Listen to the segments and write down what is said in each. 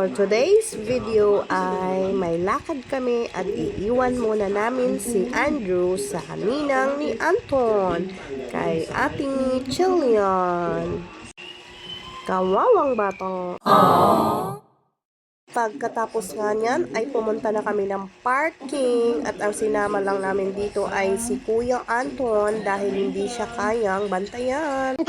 For today's video ay may lakad kami at iiwan muna namin si Andrew sa ninang ni Anton kay ating Chilian. Kawawang batang. Pagkatapos nga niyan ay pumunta na kami ng parking at ang sinama lang namin dito ay si Kuya Anton dahil hindi siya kayang bantayan.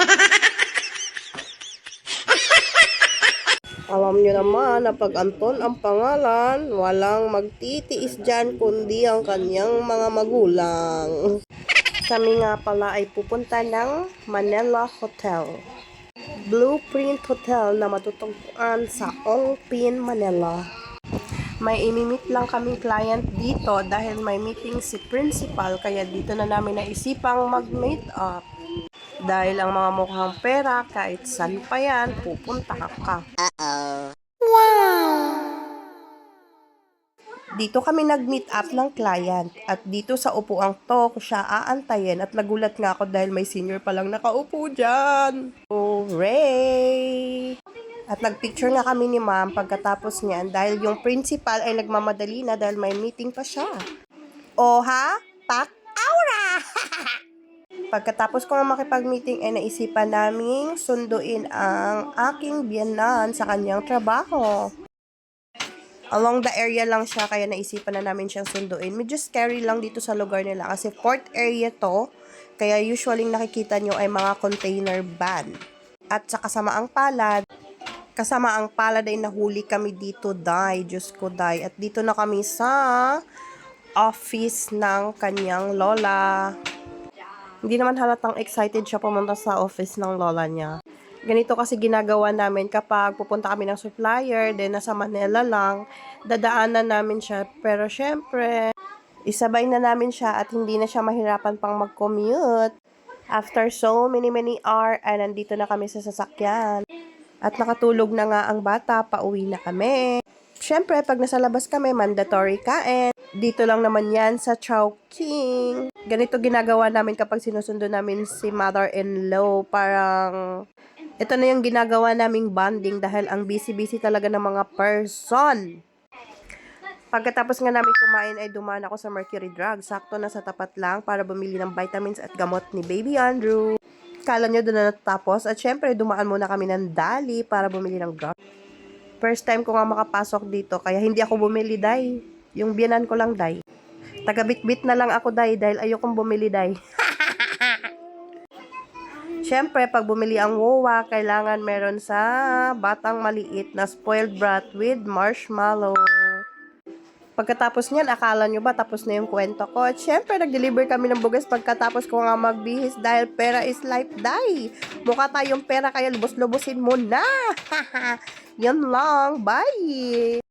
Alam niyo naman na pag Anton ang pangalan, walang magtitiis dyan kundi ang kanyang mga magulang. Kami nga pala ay pupunta ng Manila Hotel. Blueprint Hotel na matutugtuan sa Ongpin, Manila. May imimit lang kaming client dito dahil may meeting si principal kaya dito na namin naisipang mag-meet up. Dahil ang mga mukhang pera kahit saan pa yan, pupunta ka. Dito kami nag-meet up ng client at dito sa upuang to ko siya aantayin at nagulat nga ako dahil may senior palang nakaupo dyan. Hooray! At nagpicture nga kami ni ma'am pagkatapos niyan dahil yung principal ay nagmamadali na dahil may meeting pa siya. Oha, pak, aura! Pagkatapos ko nga makipag-meeting ay naisipan naming sunduin ang aking biyenan sa kanyang trabaho. Along the area lang siya, kaya naisipan na namin siyang sunduin. Medyo scary lang dito sa lugar nila kasi port area to, kaya usually nakikita nyo ay mga container van. At sa kasamaang palad ay nahuli kami dito, day. Diyos ko, day. At dito na kami sa office ng kanyang lola. Hindi naman halatang excited siya pumunta sa office ng lola niya. Ganito kasi ginagawa namin kapag pupunta kami ng supplier, then nasa Manila lang, dadaanan namin siya. Pero syempre, isabay na namin siya at hindi na siya mahirapan pang mag-commute. After so many hours, ay nandito na kami sa sasakyan. At nakatulog na nga ang bata, pauwi na kami. Syempre, pag nasa labas kami, mandatory kain. Dito lang naman yan sa Chowking. Ganito ginagawa namin kapag sinusundo namin si mother-in-law. Parang ito na yung ginagawa naming bonding dahil ang busy-busy talaga ng mga person. Pagkatapos nga namin kumain ay dumaan ako sa Mercury Drug. Sakto na sa tapat lang para bumili ng vitamins at gamot ni Baby Andrew. Kala nyo doon na natapos at syempre dumaan muna kami ng Dali para bumili ng drug. First time ko nga makapasok dito kaya hindi ako bumili, day. Yung biyanan ko lang, day. Taga-bit-bit na lang ako, day, dahil ayokong bumili, day. Siyempre, pag bumili ang WOWA, kailangan meron sa batang maliit na spoiled brat with marshmallow. Pagkatapos niyan, akala nyo ba tapos na yung kwento ko? At syempre, nag-deliver kami ng bugas pagkatapos ko nga magbihis dahil pera is life, day. Mukha tayong pera kaya lubos-lubusin mo na. Yan lang. Bye!